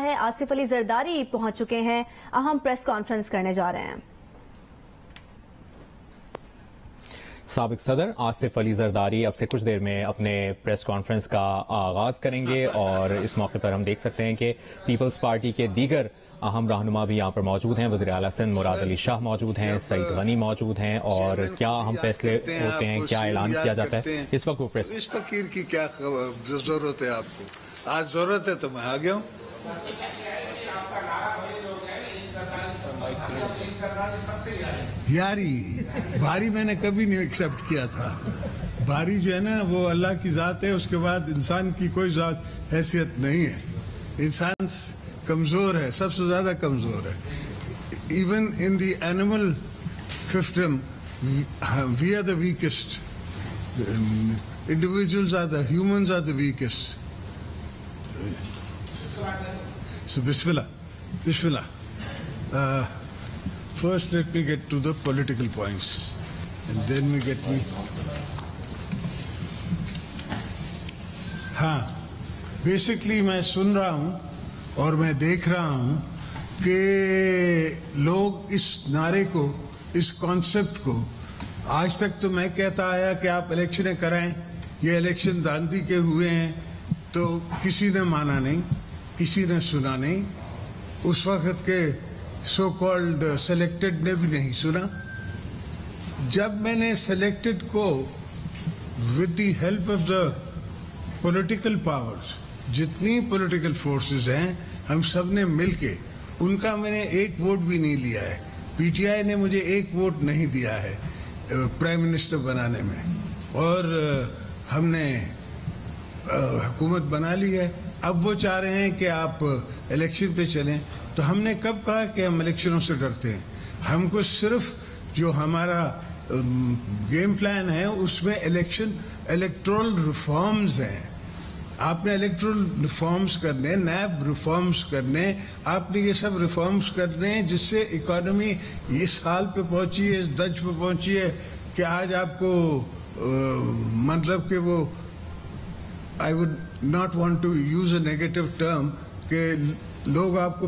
ہے آصف علی زرداری پہنچ چکے ہیں، اہم پریس کانفرنس کرنے جا رہے ہیں۔ سابق صدر آصف علی زرداری اب سے کچھ دیر میں اپنے پریس کانفرنس کا آغاز کریں گے، اور اس موقع پر ہم دیکھ سکتے ہیں کہ پیپلز پارٹی کے دیگر اہم رہنما بھی یہاں پر موجود ہیں۔ وزیر اعلیٰ سندھ مراد علی شاہ موجود ہیں، سعید غنی موجود ہیں، اور کیا اہم فیصلے ہوتے ہیں، کیا اعلان کیا جاتا ہے اس وقت وہ پریس۔ اس فقیر کی کیا ضرورت ہے آپ کو؟ آج ضرورت ہے تو میں آ گیا ہوں۔ یاری بھاری میں نے کبھی نہیں ایکسپٹ کیا تھا۔ بھاری جو ہے نا وہ اللہ کی ذات ہے، اس کے بعد انسان کی کوئی ذات حیثیت نہیں ہے۔ انسان کمزور ہے، سب سے زیادہ کمزور ہے۔ Even in the animal system we are the weakest, individuals are the humans are the weakest. So Bismillah. First let me get to the political points and then we get me. ہاں basically میں سن رہا ہوں اور میں دیکھ رہا ہوں کہ لوگ اس نعرے کو، اس کانسیپٹ کو، آج تک تو میں کہتا آیا کہ آپ الیکشنیں کرائیں، یہ الیکشن دھاندلی کے ہوئے ہیں، تو کسی نے مانا نہیں، کسی نے سنا نہیں۔ اس وقت کے سو کالڈ سلیکٹڈ نے بھی نہیں سنا۔ جب میں نے سلیکٹڈ کو with the help of the political powers, جتنی پولیٹیکل فورسز ہیں، ہم سب نے مل کے، ان کا میں نے ایک ووٹ بھی نہیں لیا ہے۔ پی ٹی آئی نے مجھے ایک ووٹ نہیں دیا ہے پرائم منسٹر بنانے میں، اور ہم نے حکومت بنا لی ہے۔ اب وہ چاہ رہے ہیں کہ آپ الیکشن پہ چلیں، تو ہم نے کب کہا کہ ہم الیکشنوں سے ڈرتے ہیں؟ ہم کو صرف جو ہمارا گیم پلان ہے اس میں الیکٹرل ریفارمز ہیں۔ آپ نے الیکٹرل ریفارمز کرنے، نیب ریفارمز کرنے، آپ نے یہ سب ریفارمز کرنے جس سے اکانومی اس حال پہ پہنچی ہے، اس درج پہ پہنچی ہے کہ آج آپ کو مطلب کہ وہ I would not want to use a negative term کہ لوگ آپ کو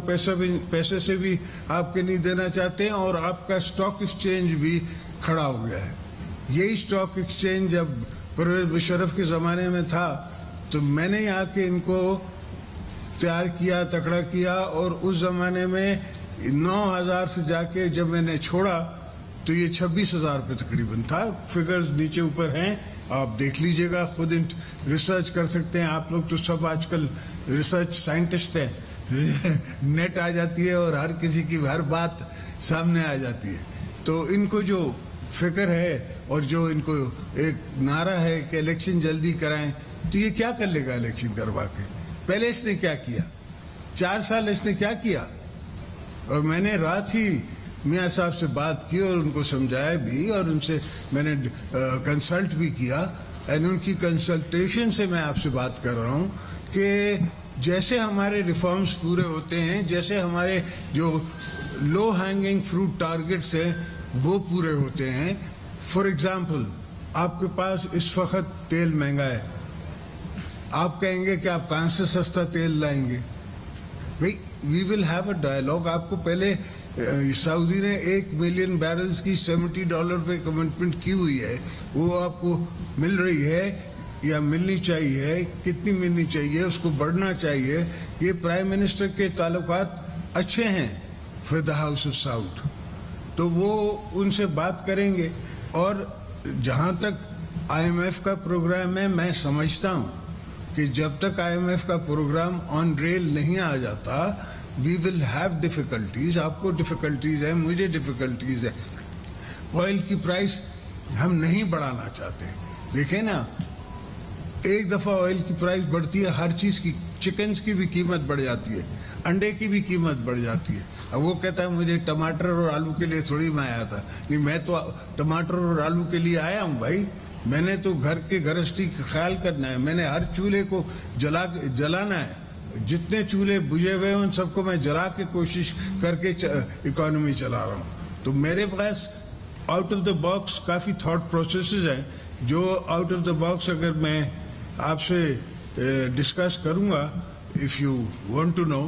پیسے سے بھی آپ کے نہیں دینا چاہتے ہیں، اور آپ کا اسٹاک ایکسچینج بھی کھڑا ہو گیا ہے۔ یہی اسٹاک ایکسچینج جب پرویز مشرف کے زمانے میں تھا تو میں نے آ کے ان کو تیار کیا، تکڑا کیا، اور اس زمانے میں 9,000 سے جا کے جب میں نے چھوڑا تو یہ 26,000 پہ تقریباً تھا۔ فگرز نیچے اوپر ہیں، آپ دیکھ لیجئے گا، خود ریسرچ کر سکتے ہیں آپ لوگ، تو سب آج کل ریسرچ سائنٹسٹ ہیں، نیٹ آ جاتی ہے اور ہر کسی کی ہر بات سامنے آ جاتی ہے۔ تو ان کو جو فکر ہے اور جو ان کو ایک نعرہ ہے کہ الیکشن جلدی کرائیں، تو یہ کیا کر لے گا الیکشن کروا کے؟ پہلے اس نے کیا کیا؟ 4 سال اس نے کیا کیا؟ اور میں نے رات ہی میاں صاحب سے بات کی اور ان کو سمجھایا بھی، اور ان سے میں نے کنسلٹ بھی کیا، اور ان کی کنسلٹیشن سے میں آپ سے بات کر رہا ہوں کہ جیسے ہمارے ریفارمز پورے ہوتے ہیں، جیسے ہمارے جو لو ہینگنگ فروٹ ٹارگٹس ہیں وہ پورے ہوتے ہیں۔ فار ایگزامپل، آپ کے پاس اس وقت تیل مہنگا ہے، آپ کہیں گے کہ آپ کہاں سے سستا تیل لائیں گے؟ بھئی وی ول ہیو اے ڈائلاگ۔ آپ کو پہلے سعودی نے 1 ملین بیرلز کی $70 پہ کمٹمنٹ کی ہوئی ہے، وہ آپ کو مل رہی ہے یا ملنی چاہیے؟ کتنی ملنی چاہیے؟ اس کو بڑھنا چاہیے۔ یہ پرائم منسٹر کے تعلقات اچھے ہیں with the house of south, تو وہ ان سے بات کریں گے۔ اور جہاں تک IMF کا پروگرام ہے، میں سمجھتا ہوں کہ جب تک IMF کا پروگرام آن ریل نہیں آ جاتا، وی ول ہیو ڈیفیکلٹیز۔ آپ کو ڈیفیکلٹیز ہیں، مجھے ڈیفیکلٹیز ہیں۔ آئل کی پرائس ہم نہیں بڑھانا چاہتے۔ دیکھیں نا، ایک دفعہ آئل کی پرائس بڑھتی ہے، ہر چیز کی، چکنز کی بھی قیمت بڑھ جاتی ہے، انڈے کی بھی قیمت بڑھ جاتی ہے۔ اب وہ کہتا ہے مجھے ٹماٹر اور آلو کے لیے تھوڑی میں آیا تھا۔ نہیں، میں تو ٹماٹر اور آلو کے لیے آیا ہوں بھائی، میں نے تو گھر کے گرہستی کا خیال کرنا ہے، میں نے ہر چولہے کو جلانا ہے، جتنے چولہے بجھے ہوئے ہیں ان سب کو میں جلا کے کوشش کر کے اکانومی چلا رہا ہوں۔ تو میرے pass out of the box coffee thought processes ہیں، جو آؤٹ آف دا باکس اگر میں آپ سے ڈسکس کروں گا، if you want to know,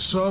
100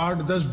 8-10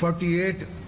48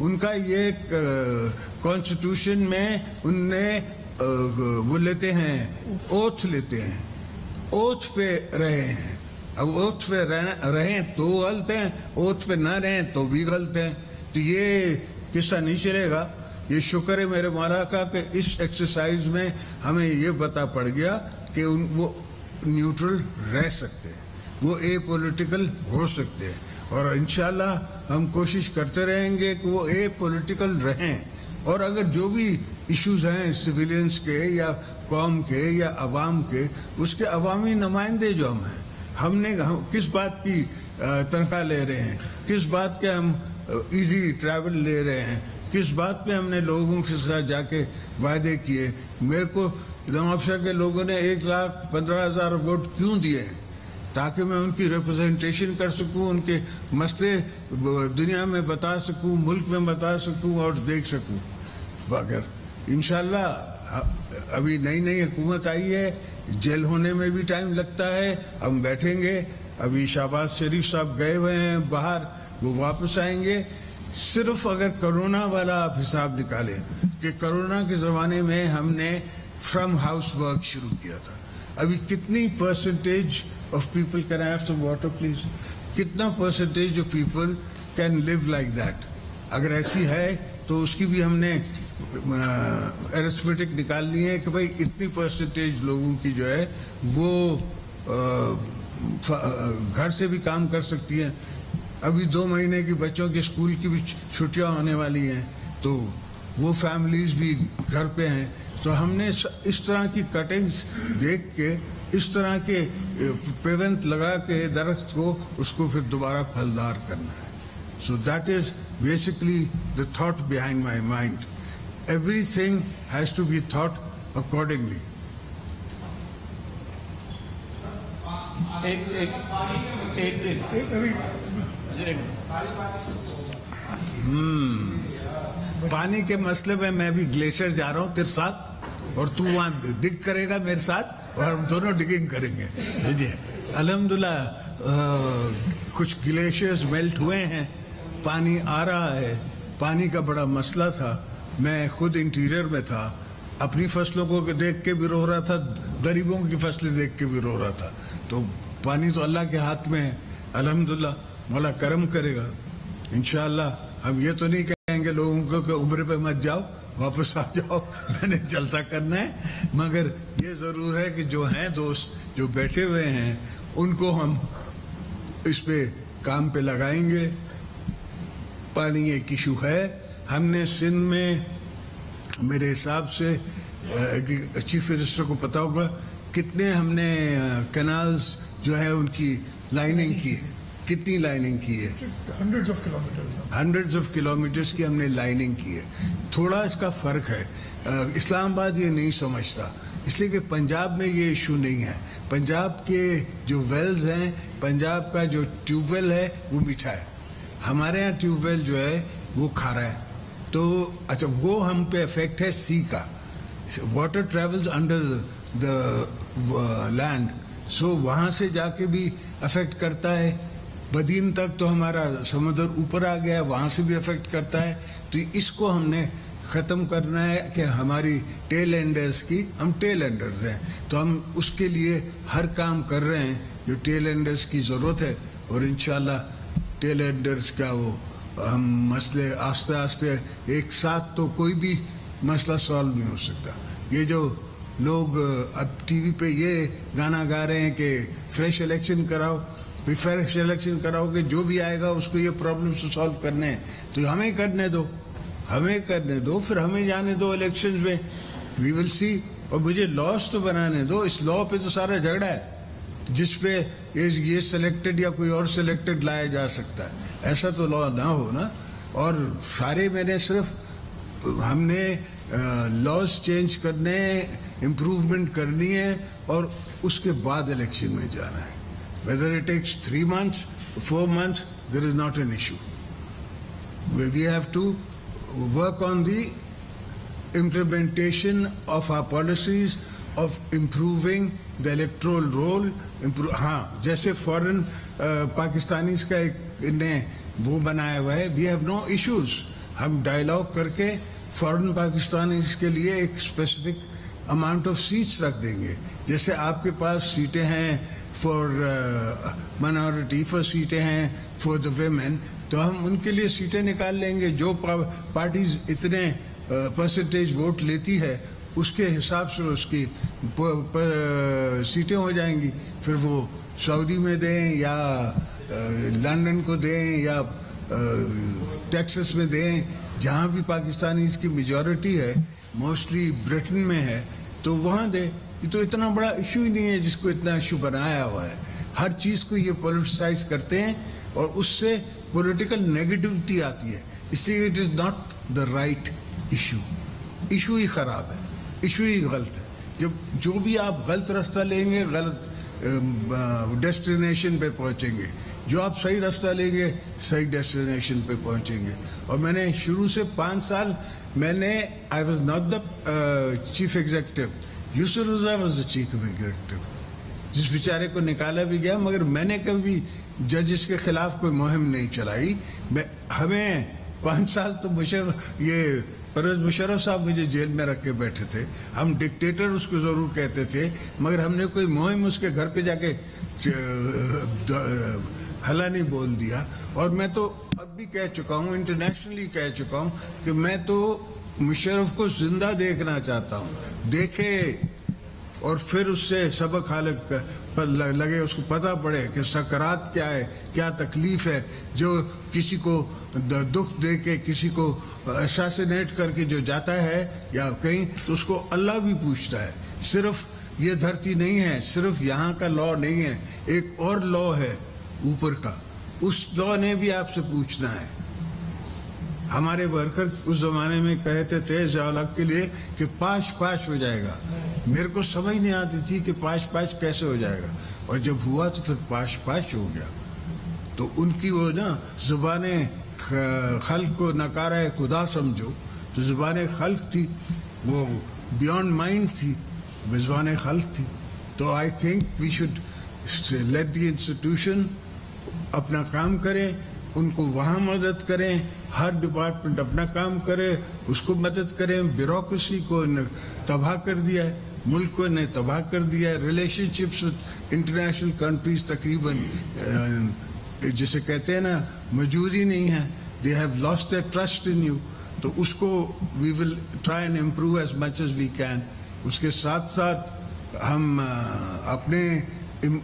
ان کا یہ کانسٹیٹیوشن میں ان نے وہ لیتے ہیں، اوتھ لیتے ہیں، اوتھ پہ رہے ہیں. اب اوتھ پہ رہیں تو غلط ہیں، اوتھ پہ نہ رہیں تو بھی غلط ہیں. تو یہ قصہ نہیں چلے گا. یہ شکر ہے میرے مولا کا کہ اس ایکسرسائز میں ہمیں یہ پتا پڑ گیا کہ وہ نیوٹرل رہ سکتے ہیں، وہ اے پولیٹیکل ہو سکتے ہیں، اور انشاءاللہ ہم کوشش کرتے رہیں گے کہ وہ اے پولیٹیکل رہیں. اور اگر جو بھی ایشوز ہیں سویلینز کے یا قوم کے یا عوام کے، اس کے عوامی نمائندے جو ہم ہیں، ہم کس بات کی تنخواہ لے رہے ہیں، کس بات کے ہم ایزی ٹریول لے رہے ہیں، کس بات پہ ہم نے لوگوں کے ساتھ جا کے وعدے کیے. میرے کو نواب شاہ کے لوگوں نے 1,15,000 ووٹ کیوں دیے ہیں؟ تاکہ میں ان کی ریپرزنٹیشن کر سکوں، ان کے مسئلے دنیا میں بتا سکوں، ملک میں بتا سکوں اور دیکھ سکوں. مگر انشاءاللہ ابھی نئی حکومت آئی ہے، جیل ہونے میں بھی ٹائم لگتا ہے. ہم بیٹھیں گے. ابھی شہباز شریف صاحب گئے ہوئے ہیں باہر، وہ واپس آئیں گے. صرف اگر کرونا والا آپ حساب نکالیں کہ کرونا کے زمانے میں ہم نے فرام ہاؤس ورک شروع کیا تھا، ابھی کتنی percentage of people, can I have some water please, کتنا percentage of people can live like that? اگر ایسی ہے تو اس کی بھی ہم نے ایرتھمیٹک نکالنی ہے کہ بھائی اتنی پرسنٹیج لوگوں کی جو ہے وہ گھر سے بھی کام کر سکتی ہے. ابھی 2 مہینے کی بچوں کے اسکول کی بھی چھٹیاں ہونے والی ہیں، تو وہ فیملیز بھی گھر پہ ہیں. تو ہم نے اس طرح کی کٹنگز دیکھ کے، اس طرح کے پیونت لگا کے درخت کو، اس کو پھر دوبارہ پھلدار کرنا ہے. So that is basically the thought behind my mind. Everything has to be thought accordingly. پانی کے مسئلے میں بھی گلیشیئر جا رہا ہوں تیرے ساتھ، اور تو وہاں ڈگ کرے گا میرے ساتھ، اور ہم دونوں ڈگنگ کریں گے. جی الحمدللہ کچھ گلیشیئرز میلٹ ہوئے ہیں، پانی آ رہا ہے. پانی کا بڑا مسئلہ تھا. میں خود انٹیریئر میں تھا، اپنی فصلوں کو دیکھ کے بھی رو رہا تھا، غریبوں کی فصلیں دیکھ کے بھی رو رہا تھا. تو پانی تو اللہ کے ہاتھ میں ہے. الحمدللہ مولا کرم کرے گا انشاءاللہ. ہم یہ تو نہیں کہیں گے لوگوں کو کہ عمرے پہ مت جاؤ، واپس آ جاؤ، میں نے جلسہ کرنا ہے. مگر یہ ضرور ہے کہ جو ہیں دوست جو بیٹھے ہوئے ہیں ان کو ہم اس پہ کام پہ لگائیں گے. پانی ایک ایشو ہے. ہم نے سندھ میں میرے حساب سے چیف منسٹر کو پتا ہوگا کتنے ہم نے کینالز جو ہے ان کی لائننگ کی ہے. کتنی لائننگ کی ہے؟ ہنڈریڈز آف کلومیٹرز کی ہم نے لائننگ کی ہے. تھوڑا اس کا فرق ہے. اسلام آباد یہ نہیں سمجھتا، اس لیے کہ پنجاب میں یہ ایشو نہیں ہے. پنجاب کے جو ویلز ہیں، پنجاب کا جو ٹیوب ویل ہے وہ میٹھا ہے. ہمارے ہاں ٹیوب ویل جو ہے وہ کھارا ہے. تو اچھا وہ ہم پہ افیکٹ ہے سی کا. Water travels under the land, so وہاں سے جا کے بھی افیکٹ کرتا ہے. بدین تک تو ہمارا سمندر اوپر آ گیا ہے، وہاں سے بھی افیکٹ کرتا ہے. تو اس کو ہم نے ختم کرنا ہے کہ ہماری ٹیل اینڈرز کی، ہم ٹیل اینڈرز ہیں تو ہم اس کے لیے ہر کام کر رہے ہیں جو ٹیل اینڈرز کی ضرورت ہے. اور انشاءاللہ ٹیل اینڈرز کا وہ ہم مسئلے آہستہ آہستہ ایک ساتھ تو کوئی بھی مسئلہ سالو نہیں ہو سکتا. یہ جو لوگ اب ٹی وی پہ یہ گانا گا رہے ہیں کہ فریش الیکشن کراؤ، فریش الیکشن کراؤ کہ جو بھی آئے گا اس کو یہ پرابلمس سالو کرنے ہیں، تو ہمیں کرنے دو، ہمیں کرنے دو، پھر ہمیں جانے دو الیکشنز میں، وی ول سی. اور مجھے لاس تو بنانے دو. اس لا پہ تو سارا جھگڑا ہے جس پہ یہ سلیکٹڈ یا کوئی اور سلیکٹڈ لایا جا سکتا ہے. ایسا تو لا نہ ہو نا. اور سارے میں نے صرف ہم نے لاز چینج کرنے، امپروومنٹ کرنی ہے اور اس کے بعد الیکشن میں جانا ہے. Whether it takes 3 months, 4 months, there is not an issue. We have to work on the implementation of our policies of improving the electoral roll. ہاں جیسے فورن پاکستانیز کا ایک نے وہ بنایا ہوا ہے. We have no issues. ہم ڈائیلاگ کر کے فورن پاکستانیز کے لیے ایک اسپیسیفک اماؤنٹ آف سیٹس رکھ دیں گے. جیسے آپ کے پاس سیٹیں ہیں فار منارٹی، فار سیٹیں ہیں فار دا ویمن، تو ہم ان کے لیے سیٹیں نکال لیں گے. جو پارٹیز اتنے پرسنٹیج ووٹ لیتی ہے اس کے حساب سے اس کی سیٹیں ہو جائیں گی. پھر وہ سعودی میں دیں یا لندن کو دیں یا ٹیکسس میں دیں، جہاں بھی پاکستانی اس کی میجورٹی ہے، موسٹلی برٹن میں ہے، تو وہاں دے. یہ تو اتنا بڑا ایشو ہی نہیں ہے جس کو اتنا ایشو بنایا ہوا ہے. ہر چیز کو یہ پولیٹیسائز کرتے ہیں اور اس سے پولیٹیکل نیگیٹیوٹی آتی ہے. اس لیے it is not the right issue. Issue ہی خراب ہے، ایشو ہی غلط ہے. جو بھی آپ غلط راستہ لیں گے غلط ڈیسٹینیشن پہ پہنچیں گے. جو آپ صحیح راستہ لیں گے صحیح ڈیسٹینیشن پہ پہنچیں گے. اور میں نے شروع سے 5 سال I was not the chief executive. Yusuf Raza was the chief executive, جس بیچارے کو نکالا بھی گیا، مگر میں نے کبھی ججز کے خلاف کوئی مہم نہیں چلائی. ہمیں 5 سال تو یہ پرویز مشرف صاحب مجھے جیل میں رکھ کے بیٹھے تھے. ہم ڈکٹیٹر اس کو ضرور کہتے تھے، مگر ہم نے کوئی مہم اس کے گھر پہ جا کے ہلا نہیں بول دیا. اور میں تو اب بھی کہہ چکا ہوں، انٹرنیشنلی کہہ چکا ہوں کہ میں تو مشرف کو زندہ دیکھنا چاہتا ہوں. دیکھے اور پھر اس سے سبق حالت لگے، اس کو پتہ پڑے کہ سکرات کیا ہے، کیا تکلیف ہے. جو کسی کو دکھ دے کے کسی کو اساسینیٹ کر کے جو جاتا ہے یا کہیں، تو اس کو اللہ بھی پوچھتا ہے. صرف یہ دھرتی نہیں ہے، صرف یہاں کا لا نہیں ہے، ایک اور لا ہے اوپر کا. اس لا نے بھی آپ سے پوچھنا ہے. ہمارے ورکر اس زمانے میں کہتے تھے ضیاء کے لیے کہ پاش ہو جائے گا. میرے کو سمجھ نہیں آتی تھی کہ پاش کیسے ہو جائے گا، اور جب ہوا تو پھر پاش ہو گیا. تو ان کی وہ زبان خلق کو نکارہ خدا سمجھو، تو زبان خلق تھی، وہ بیونڈ مائنڈ تھی، زبان خلق تھی. تو I think we should let the institution اپنا کام کریں، ان کو وہاں مدد کریں. ہر ڈپارٹمنٹ اپنا کام کرے، اس کو مدد کریں. بیوروکریسی کو تباہ کر دیا ہے، ملک کو نے تباہ کر دیا ہے. ریلیشن شپس انٹرنیشنل کنٹریز تقریباً جسے کہتے ہیں نا موجود ہی نہیں ہے. They have lost their trust in you. تو اس کو we will try and improve as much as we can. اس کے ساتھ ساتھ ہم اپنے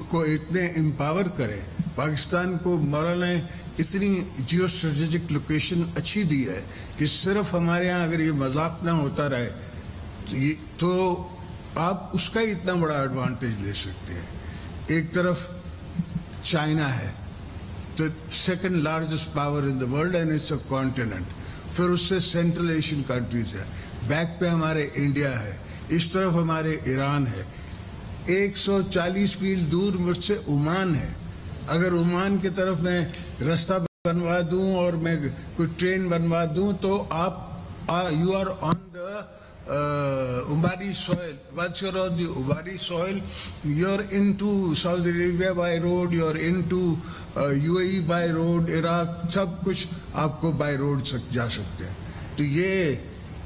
کو اتنے امپاور کریں. پاکستان کو مولانا نے اتنی جیو اسٹریٹجک لوکیشن اچھی دی ہے کہ صرف ہمارے ہاں اگر یہ مذاق نہ ہوتا رہے تو آپ اس کا اتنا بڑا ایڈوانٹیج لے سکتے ہیں. ایک طرف چائنا ہے، تو second largest power in the world and it's a continent. پھر اس سے سینٹرل ایشین کنٹریز ہے، بیک پہ ہمارے انڈیا ہے، اس طرف ہمارے ایران ہے. 140 میل دور مجھ سے عمان ہے. اگر عمان کی طرف میں راستہ بنوا دوں اور میں کوئی ٹرین بنوا دوں تو آپ you are on the Omani soil. Once you are on the Omani soil you are into Saudi Arabia by road, you are into UAE by road, Iraq, سب کچھ آپ کو بائی روڈ جا سکتے ہیں. تو یہ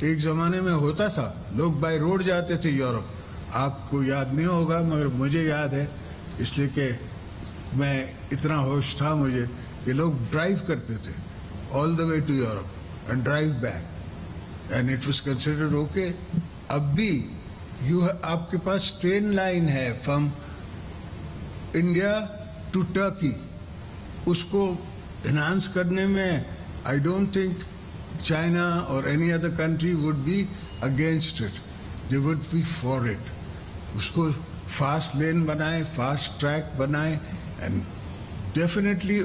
ایک زمانے میں ہوتا تھا، لوگ بائی روڈ جاتے تھے یورپ. آپ کو یاد نہیں ہوگا مگر مجھے یاد ہے، اس لیے کہ میں اتنا ہوش تھا مجھے کہ لوگ ڈرائیو کرتے تھے all the way to Europe and drive back and it was considered okay. اب بھی آپ کے پاس ٹرین لائن ہے فرام انڈیا ٹو ٹرکی. اس کو انہانس کرنے میں آئی ڈونٹ تھنک چائنا اور any other country would be against it, they would be for it. اس کو فاسٹ لین بنائیں، فاسٹ ٹریک بنائیں. اینڈ ڈیفینیٹلی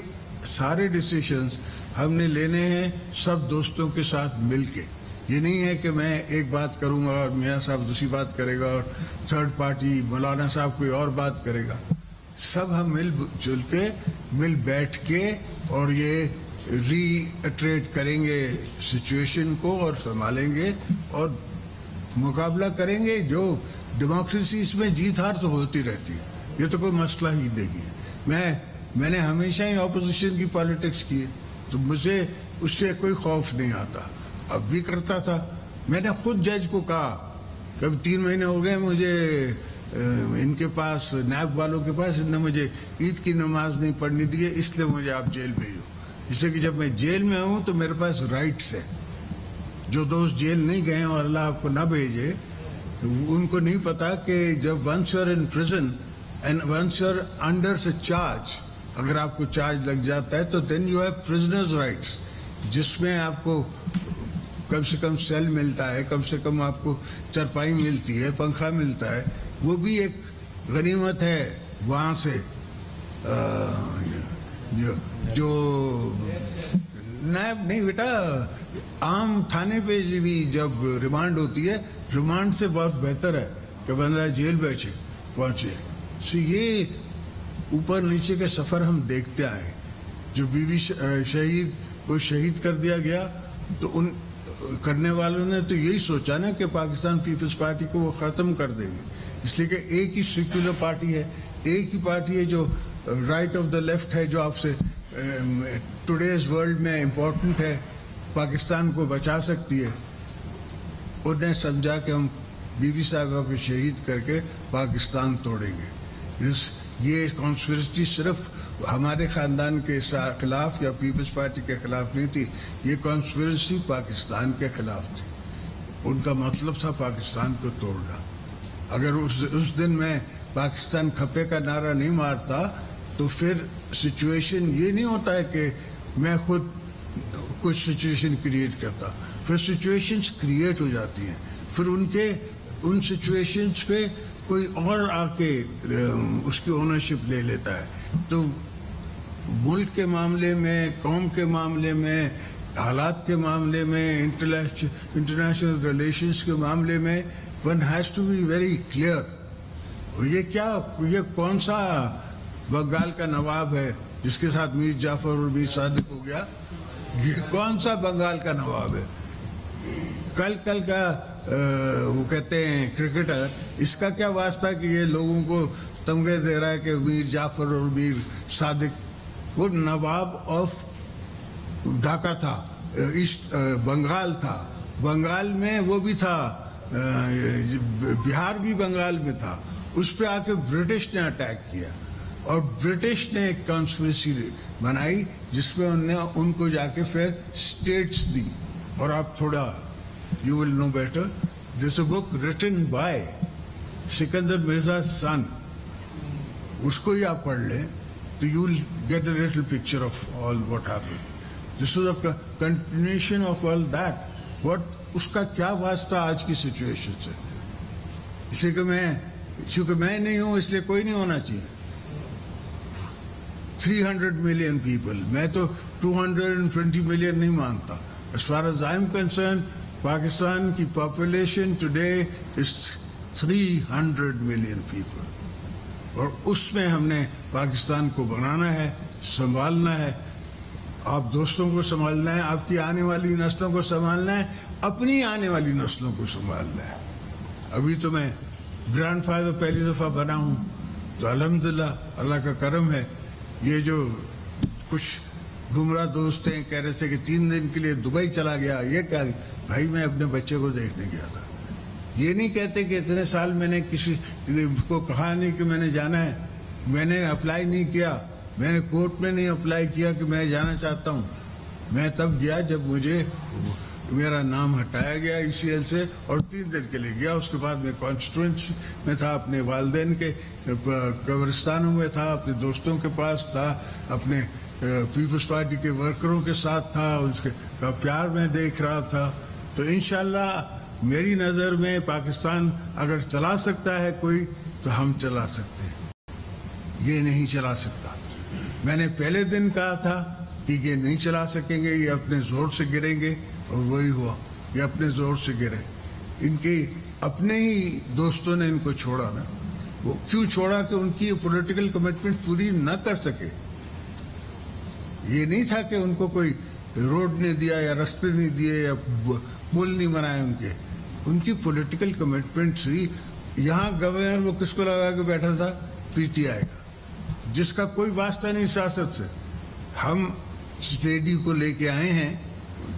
سارے ڈیسیشنز ہم نے لینے ہیں سب دوستوں کے ساتھ مل کے. یہ نہیں ہے کہ میں ایک بات کروں گا اور میاں صاحب دوسری بات کرے گا اور تھرڈ پارٹی مولانا صاحب کوئی اور بات کرے گا. سب ہم مل جل کے مل بیٹھ کے اور یہ ری اٹریٹ کریں گے سچویشن کو اور سنبھالیں گے اور مقابلہ کریں گے. جو ڈیموکریسی اس میں جیت ہار تو ہوتی رہتی ہے، یہ تو کوئی مسئلہ ہی نہیں ہے. میں نے ہمیشہ ہی اپوزیشن کی پالیٹکس کی ہے، تو مجھے اس سے کوئی خوف نہیں آتا. اب بھی کرتا تھا. میں نے خود جج کو کہا کہ اب 3 مہینے ہو گئے مجھے ان کے پاس, نیب والوں کے پاس, انہوں نے مجھے عید کی نماز نہیں پڑھنی دی ہے, اس لیے مجھے آپ جیل بھیجو. اس لیے کہ جب میں جیل میں ہوں تو میرے پاس رائٹس ہے. جو دوست جیل نہیں گئے اور اللہ آپ کو نہ بھیجے, ان کو نہیں پتا کہ جب once you are in prison and once you are under charge, اگر آپ کو چارج لگ جاتا ہے تو then you have prisoners rights, جس میں آپ کو کم سے کم سیل ملتا ہے, کم سے کم آپ کو چرپائی ملتی ہے, پنکھا ملتا ہے. وہ بھی ایک غنیمت ہے وہاں سے. جو نیب نہیں بیٹا, عام تھانے پہ بھی جب ریمانڈ ہوتی ہے, ریمانڈ سے بہت بہتر ہے کہ بندہ جیل پہنچے. سو یہ اوپر نیچے کے سفر ہم دیکھتے آئے. جو بیوی شہید کو شہید کر دیا گیا تو ان کرنے والوں نے تو یہی سوچا نا کہ پاکستان پیپلز پارٹی کو وہ ختم کر دیں گے, اس لیے کہ ایک ہی سیکولر پارٹی ہے, ایک ہی پارٹی ہے جو رائٹ آف دا لیفٹ ہے, جو آپ سے ٹوڈیز ورلڈ میں امپورٹنٹ ہے, پاکستان کو بچا سکتی ہے. انہوں نے سمجھا کہ ہم بی بی صاحبہ کو شہید کر کے پاکستان توڑیں گے. یہ کانسپریسی صرف ہمارے خاندان کے خلاف یا پیپلز پارٹی کے خلاف نہیں تھی, یہ کانسپریسی پاکستان کے خلاف تھی. ان کا مطلب تھا پاکستان کو توڑنا. اگر اس دن میں پاکستان کھپے کا نعرہ نہیں مارتا تو پھر سچویشن یہ نہیں ہوتا ہے کہ میں خود کچھ سچویشن کریٹ کرتا, پھر سچویشنز کریٹ ہو جاتی ہیں, پھر ان سچویشنز پہ کوئی اور آ کے اس کی اونرشپ لے لیتا ہے. تو ملک کے معاملے میں, قوم کے معاملے میں, حالات کے معاملے میں, انٹرنیشنل ریلیشنز کے معاملے میں one has to be very clear. یہ کون سا بنگال کا نواب ہے جس کے ساتھ میر جعفر اور میر صادق ہو گیا؟ یہ کون سا بنگال کا نواب ہے؟ کل کا وہ کہتے ہیں کرکٹر, اس کا کیا واسطہ کہ یہ لوگوں کو تمغے دے رہا ہے کہ میر جعفر اور میر صادق؟ وہ نواب آف ڈھاکہ تھا, ایسٹ بنگال تھا. بنگال میں وہ بھی تھا, بہار بھی بنگال میں تھا. اس پہ آ کے برٹش نے اٹیک کیا اور برٹش نے ایک کانسپریسی بنائی جس میں انہوں نے ان کو جا کے پھر اسٹیٹس دی. اور آپ تھوڑا you will know better, this a book written by Sikandar Mirza son, اس کو ہی آپ پڑھ لیں تو you will get a little picture of all what happen. This was a continuation of all that. اس کا کیا واسطہ آج کی سچویشن سے؟ اس لیے کہ چونکہ میں نہیں ہوں اس لیے کوئی نہیں ہونا چاہیے. 300 ملین پیپل, میں تو 220 ملین نہیں مانتا. As far as I am concerned, Pakistan کی population today is 300 million people, اور اس میں ہم نے پاکستان کو بنانا ہے, سنبھالنا ہے. آپ دوستوں کو سنبھالنا ہے, آپ کی آنے والی نسلوں کو سنبھالنا ہے, اپنی آنے والی نسلوں کو سنبھالنا ہے. ابھی تو میں گرینڈ فادر پہلی دفعہ بنا ہوں تو الحمدللہ اللہ کا کرم ہے. یہ جو کچھ گمراہ دوست ہیں کہہ رہے تھے کہ 3 دن کے لیے دبئی چلا گیا, یہ کیا؟ بھائی میں اپنے بچے کو دیکھنے گیا تھا. یہ نہیں کہتے کہ اتنے سال میں نے کسی کو کہا نہیں کہ میں نے جانا ہے, میں نے اپلائی نہیں کیا, میں نے کورٹ میں نہیں اپلائی کیا کہ میں جانا چاہتا ہوں. میں تب گیا جب مجھے میرا نام ہٹایا گیا ECL سے, اور 3 دن کے لیے گیا. اس کے بعد میں کانسٹیٹوئنسی میں تھا, اپنے والدین کے قبرستانوں میں تھا, اپنے دوستوں کے پاس تھا, اپنے پیپلز پارٹی کے ورکروں کے ساتھ تھا, ان کا پیار میں دیکھ رہا تھا. تو انشاءاللہ میری نظر میں پاکستان اگر چلا سکتا ہے کوئی تو ہم چلا سکتے ہیں, یہ نہیں چلا سکتا. میں نے پہلے دن کہا تھا کہ یہ نہیں چلا سکیں گے, یہ اپنے زور سے گریں گے, اور وہی ہوا, یہ اپنے زور سے گرے. ان کی اپنے ہی دوستوں نے ان کو چھوڑا نا. وہ کیوں چھوڑا؟ کہ ان کی پولیٹیکل کمٹمنٹ پوری نہ کر سکے. یہ نہیں تھا کہ ان کو کوئی روڈ نہیں دیا یا رستے نہیں دیے یا پل نہیں بنائے. ان کی پولیٹیکل کمٹمنٹ تھی. یہاں گورنر وہ کس کو لگا کے بیٹھا تھا؟ PTI کا, جس کا کوئی واسطہ نہیں سیاست سے. ہم اسٹیڈی کو لے کے آئے ہیں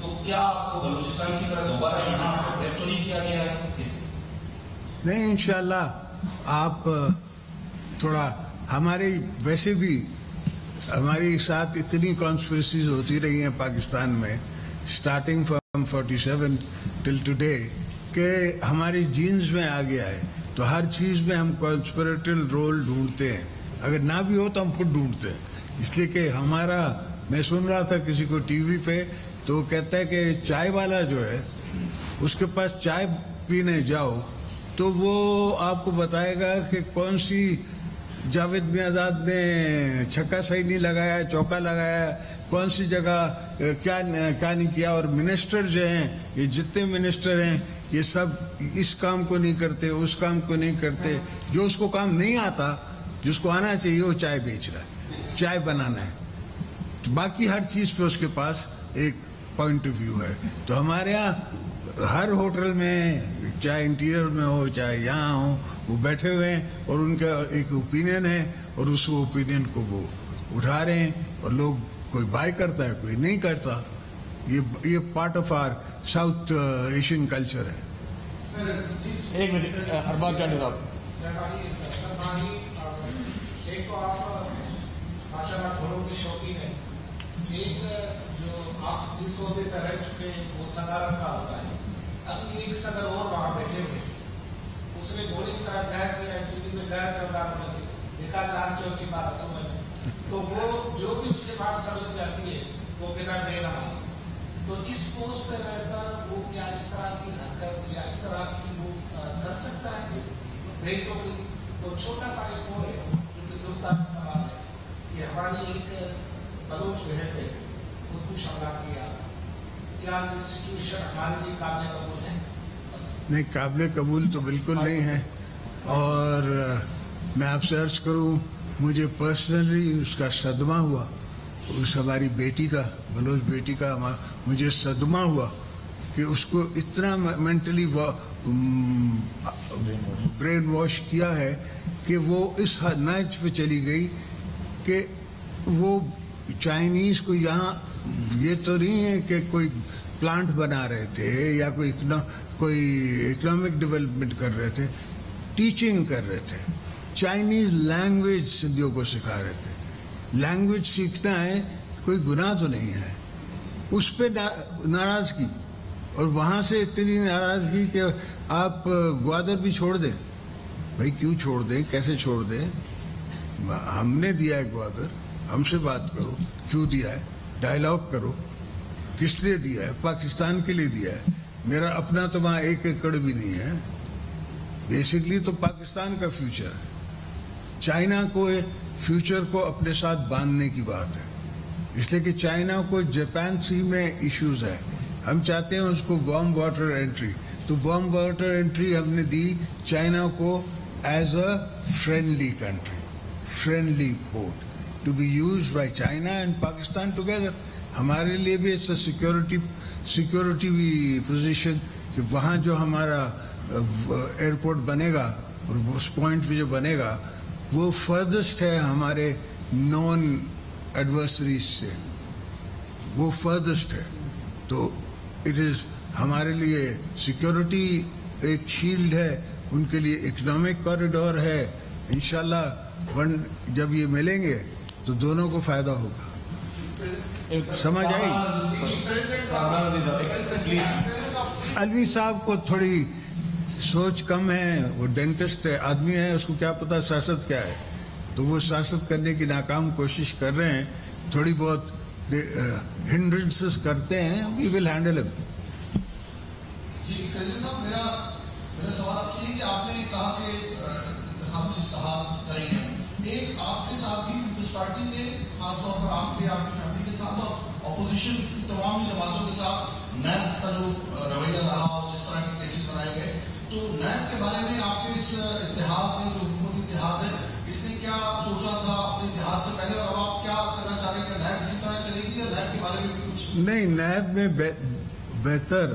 تو کیا آپ کو بلوچستان کی طرح دوبارہ ریپ تو نہیں کیا گیا ہے؟ نہیں، انشاءاللہ آپ تھوڑا ہمارے ویسے بھی ہمارے ساتھ اتنی کانسپریسیز ہوتی رہی ہیں پاکستان میں اسٹارٹنگ فرام 47 ٹل ٹوڈے کہ ہماری جینز میں آ گیا ہے. تو ہر چیز میں ہم کانسپریٹل رول ڈھونڈتے ہیں، اگر نہ بھی ہو تو ہم خود ڈھونڈتے ہیں. اس لیے کہ ہمارا، میں سن رہا تھا کسی کو ٹی وی پہ، تو وہ کہتا ہے کہ چائے والا جو ہے اس کے پاس چائے پینے جاؤ تو وہ آپ کو بتائے گا کہ کون سی جاوید میاں نے چھکا صحیح نہیں لگایا، چوکا لگایا، کون سی جگہ کیا نہیں کیا. اور منسٹر جو ہیں، یہ جتنے منسٹر ہیں یہ سب اس کام کو نہیں کرتے، اس کام کو نہیں کرتے. جو اس کو کام نہیں آتا، جس کو آنا چاہیے وہ چائے بیچ رہا ہے، چائے بنانا ہے. باقی ہر چیز پہ اس کے پاس ایک پوائنٹ آف ویو ہے. تو ہمارے یہاں ہر ہوٹل میں، چاہے انٹیریئر میں ہو چاہے یہاں ہو، وہ بیٹھے ہوئے ہیں اور ان کا ایک اوپینین ہے اور اس اوپینین کو وہ اٹھا رہے ہیں. اور لوگ، کوئی بائی کرتا ہے کوئی نہیں کرتا. یہ part of our South Asian culture ہے. ایک منٹ ارباب جان صاحب. ایک تو آپ ماشاء اللہ گھوڑوں کے شوقین ہیں. ایک جو آپ جس عہدے پہ رہ چکے ہیں وہ صدارت کا ہوتا ہے. ابھی ایک صدر اور وہاں بیٹھے ہوئے، اس نے گھوڑے کی طرح گائے کیا ہے، سیدھی میں گائے کردار بنے دیکھا جان چوکی بات سمجھ. تو وہ جو بھی اس کے بعد سمجھ جاتی ہے وہ بنا لینا. تو اس پوسٹ پہ رہ کر وہ کیا اس طرح کی حرکت یا اس طرح کی وہ کر سکتا ہے؟ بریکوں کی تو چھوٹا سا ایک اور ہے جو کہ دلتا سوال ہے کہ ہماری ایک بلوچ بہن نے خودکش حملہ کیا. کیا یہ سچویشن ہمارے لیے قابل قبول ہے؟ نہیں، قابل قبول تو بالکل نہیں ہے. اور میں آپ سے عرض کروں، مجھے پرسنلی اس کا صدمہ ہوا، اس ہماری بیٹی کا، بلوچ بیٹی کا مجھے صدمہ ہوا کہ اس کو اتنا مینٹلی برین واش کیا ہے کہ وہ اس میچ پہ چلی گئی کہ وہ چائنیز کو یہاں، یہ تو نہیں ہے کہ کوئی پلانٹ بنا رہے تھے یا کوئی اکنامک ڈیولپمنٹ کر رہے تھے، ٹیچنگ کر رہے تھے. چائنیز لینگویج سندھیوں کو سکھا رہے تھے. لینگویج سیکھنا ہے، کوئی گناہ تو نہیں ہے. اس پہ ناراضگی، اور وہاں سے اتنی ناراضگی کہ آپ گوادر بھی چھوڑ دیں. بھائی کیوں چھوڑ دیں، کیسے چھوڑ دیں؟ ہم نے دیا ہے گوادر، ہم سے بات کرو کیوں دیا ہے، ڈائلاگ کرو. کس لیے دیا ہے؟ پاکستان کے لیے دیا ہے. میرا اپنا تو وہاں 1 ایکڑ بھی نہیں ہے. بیسکلی تو پاکستان کا فیوچر ہے. چائنا کو فیوچر کو اپنے ساتھ باندھنے کی بات ہے، اس لیے کہ چائنا کو جاپان سی میں ایشوز ہے. ہم چاہتے ہیں اس کو وارم واٹر انٹری، تو وارم واٹر انٹری ہم نے دی چائنا کو as a friendly country, friendly port to be used by China and Pakistan together. ہمارے لیے بھی اٹس اے سیکورٹی پوزیشن کہ وہاں جو ہمارا ایئرپورٹ بنے گا اور اس پوائنٹ پہ جو بنے گا وہ فردسٹ ہے ہمارے نون ایڈورسریز سے، وہ فردسٹ ہے. تو اٹ از ہمارے لیے سیکورٹی ایک شیلڈ ہے، ان کے لیے اکنامک کوریڈور ہے. انشاءاللہ جب یہ ملیں گے تو دونوں کو فائدہ ہوگا. سمجھ آئی؟ الوی صاحب کو تھوڑی سوچ کم ہے، وہ ڈینٹسٹ آدمی ہے، اس کو کیا پتا سیاست کیا ہے. تو وہ سیاست کرنے کی ناکام کوشش کر رہے ہیں، تھوڑی بہت ہنڈرنسز کرتے ہیں. وی will handle it. G president صاحب، میرا سوال آپ سے ہے کہ آپ نے کہا کہ انتخابی اصلاحات کریں گے. ایک آپ کے ساتھ بھی پیپلز پارٹی نے، خاص طور پر آپ کی فیملی کے ساتھ اور اپوزیشن کی تمام جماعتوں کے ساتھ نیب کا جو رویہ رہا اور جس طرح کے کیسز بنائے گئے، تو نیب کے بارے میں آپ کے اس اتحاد میں جو حکومتی اتحاد ہے، اس نے کیا سوچا تھا اپنے اتحاد سے پہلے، اور آپ کیا کرنا چاہ رہے ہیں کہ نیب اسی طرح چلے گی یا نیب کے بارے میں بھی کچھ؟ نہیں، نیب میں بہتر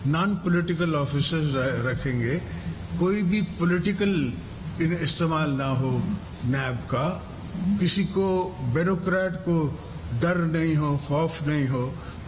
نان پولیٹیکل آفیسرز رکھیں گے. کوئی بھی پولیٹیکل استعمال نہ ہو نیب کا. کسی کو بیوروکریٹ کو ڈر نہیں ہو، خوف نہیں ہو.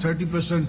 30%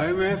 IMF।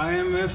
IMF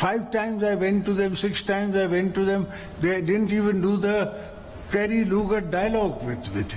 5 times I went to them, 6 times I went to them, they didn't even do the Kerry Lugar dialogue with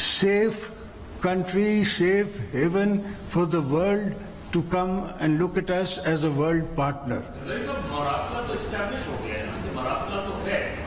safe country, safe haven for the world to come and look at us as a world partner.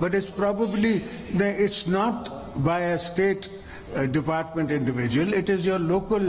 but it's probably, it's not by a state department individual, it is your local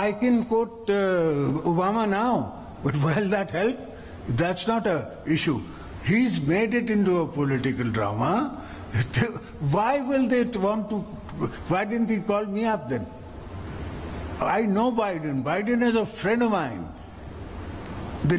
I can quote Obama now, but will that help? That's not a issue. He's made it into a political drama. Why will they want to, why didn't he call me up then? I know Biden. Biden is a friend of mine. The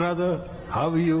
brother, how are you?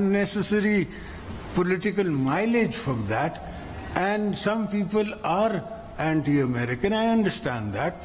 unnecessary political mileage from that, and some people are anti-American. I understand that.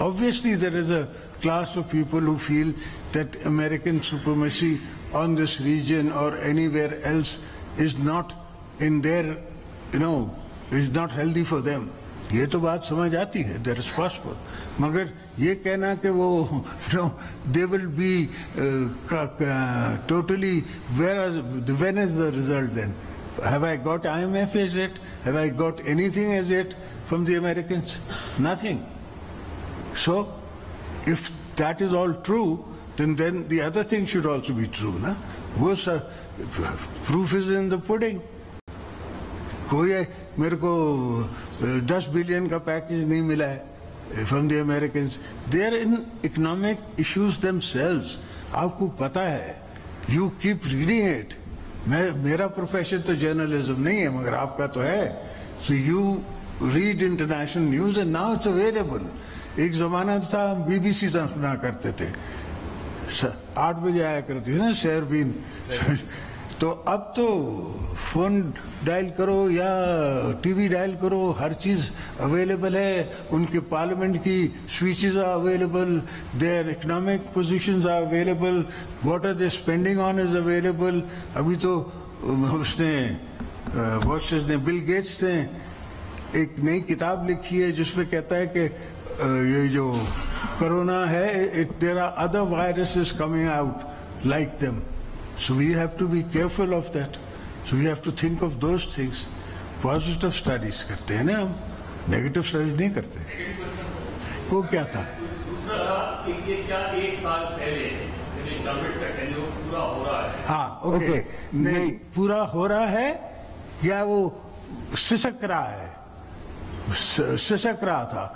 Obviously there is a class of people who feel that American supremacy on this region or anywhere else is not in their, is not healthy for them. یہ تو بات سمجھ آتی ہے, that is possible. مگر یہ کہنا کہ وہ they will be totally, when is the result then? Have I got IMF as it? Have I got anything as it from the Americans? Nothing. So, if that is all true, then the other thing should also be true. Na? Proof is in the pudding. کوئی میرے کو 10 billion کا package نہیں ملا ہے from the Americans. They are in economic issues themselves. آپ کو پتا ہے. You keep reading it. میرا پروفیشن تو جرنلزم نہیں ہے, مگر آپ کا تو ہے. So you read international news and now it's available. ایک زمانہ تھا ہم BBC سنا کرتے تھے, 8 بجے آیا کرتی تھی نا شہربین. تو اب تو فون ڈائل کرو یا ٹی وی ڈائل کرو, ہر چیز اویلیبل ہے. ان کے پارلیمنٹ کی speeches are available, their economic positions are available, what are they spending on is available. ابھی تو اس نے بل گیٹس نے ایک نئی کتاب لکھی ہے جس میں کہتا ہے کہ یہ جو کرونا ہے, there are other viruses coming out like them. So we have to be careful of that. So we have to think of those things. Positive studies کرتے ہیں نا ہم, نیگیٹو اسٹڈیز نہیں کرتے. وہ کیا تھا؟ ہاں اوکے, نہیں پورا ہو رہا ہے یا وہ سسک رہا ہے؟ سسک رہا تھا,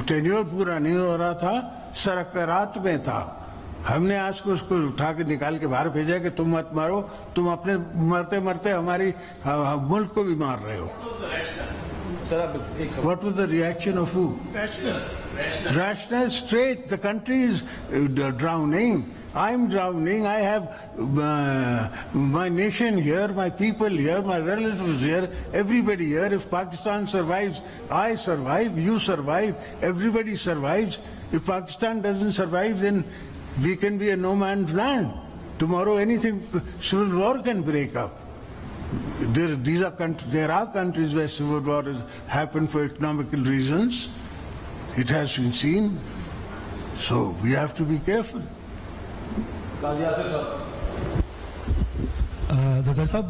ٹینیور پورا نہیں ہو رہا تھا, سرکرات میں تھا. ہم نے آج کو اس کو اٹھا کے نکال کے باہر بھیجا کہ تم مت مارو, تم اپنے مرتے مرتے ہماری ملک کو بھی مار رہے ہو. What was the reaction of who? Rational, straight. The country is drowning. I'm drowning. I have my nation here, my people here, my relatives here, everybody here. If Pakistan survives, I survive, you survive, everybody survives. If Pakistan doesn't survive, then we can be a no man's land. Tomorrow anything, civil war can break up. There are countries where civil war has happened for economical reasons. It has been seen. So we have to be careful. Zardari صاحب,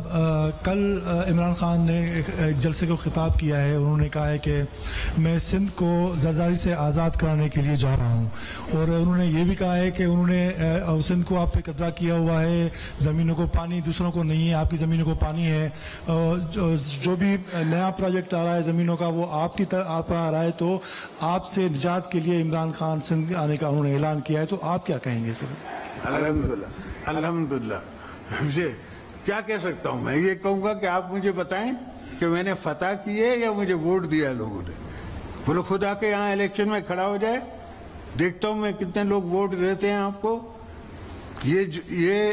کل عمران خان نے ایک جلسے کو خطاب کیا ہے. انہوں نے کہا ہے کہ میں سندھ کو زرداری سے آزاد کرانے کے لیے جا رہا ہوں, اور انہوں نے یہ بھی کہا ہے کہ انہوں نے سندھ کو آپ پہ قبضہ کیا ہوا ہے, زمینوں کو پانی دوسروں کو نہیں ہے, آپ کی زمینوں کو پانی ہے. جو بھی نیا پروجیکٹ آ رہا ہے زمینوں کا وہ آپ کی طرف آ رہا ہے, تو آپ سے نجات کے لیے عمران خان سندھ آنے کا انہوں نے اعلان کیا ہے, تو آپ کیا کہیں گے سر؟ الحمدللہ کیا کہہ سکتا ہوں میں؟ یہ کہوں گا کہ آپ مجھے بتائیں کہ میں نے فتح کی ہے یا مجھے ووٹ دیا لوگوں نے. بولو خدا کے یہاں الیکشن میں کھڑا ہو جائے, دیکھتا ہوں میں کتنے لوگ ووٹ دیتے ہیں آپ کو. یہ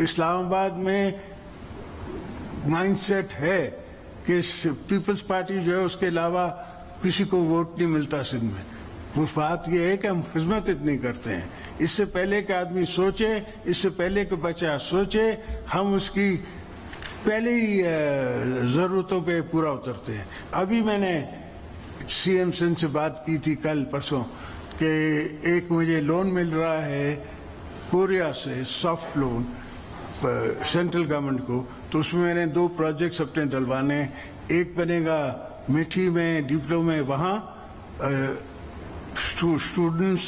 اسلام آباد میں مائنڈ سیٹ ہے کہ پیپلز پارٹی جو ہے اس کے علاوہ کسی کو ووٹ نہیں ملتا سندھ میں. وہ بات یہ ہے کہ ہم خدمت اتنی کرتے ہیں, اس سے پہلے کہ آدمی سوچے, اس سے پہلے کہ بچہ سوچے, ہم اس کی پہلے ہی ضرورتوں پہ پورا اترتے ہیں. ابھی میں نے سی ایم سندھ سے بات کی تھی کل پرسوں کہ ایک مجھے لون مل رہا ہے کوریا سے, سافٹ لون سینٹرل گورنمنٹ کو, تو اس میں نے 2 پروجیکٹس اپنے ڈلوانے. ایک بنے گا میٹھی میں ڈپلو میں, وہاں اسٹوڈنٹس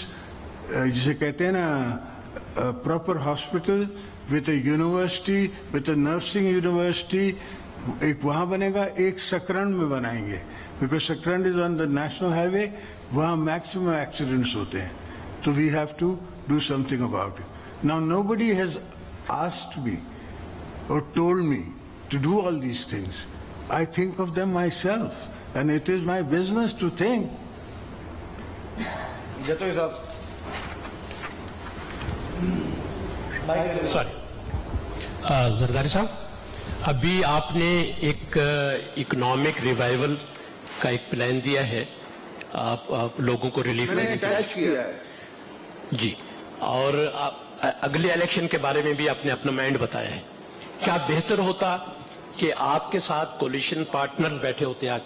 جسے کہتے ہیں نا proper hospital with a university, with a nursing university, ایک وہاں بنے گا. ایک سکرنڈ میں بنائیں گے because Sakrand is on the national highway, وہاں میکسیمم ایکسیڈنٹس ہوتے ہیں. تو we have to do something about it. Now nobody has asked me or told me to do all these things. I think of them myself and it is my business to think. Zardari صاحب, ابھی آپ نے ایک economic revival کا ایک plan دیا ہے, آپ لوگوں کو ریلیف دینے کیا ہے جی, اور اگلے الیکشن کے بارے میں بھی آپ نے اپنا مائنڈ بتایا ہے. کیا بہتر ہوتا کہ آپ کے ساتھ کولیشن پارٹنرز بیٹھے ہوتے آج؟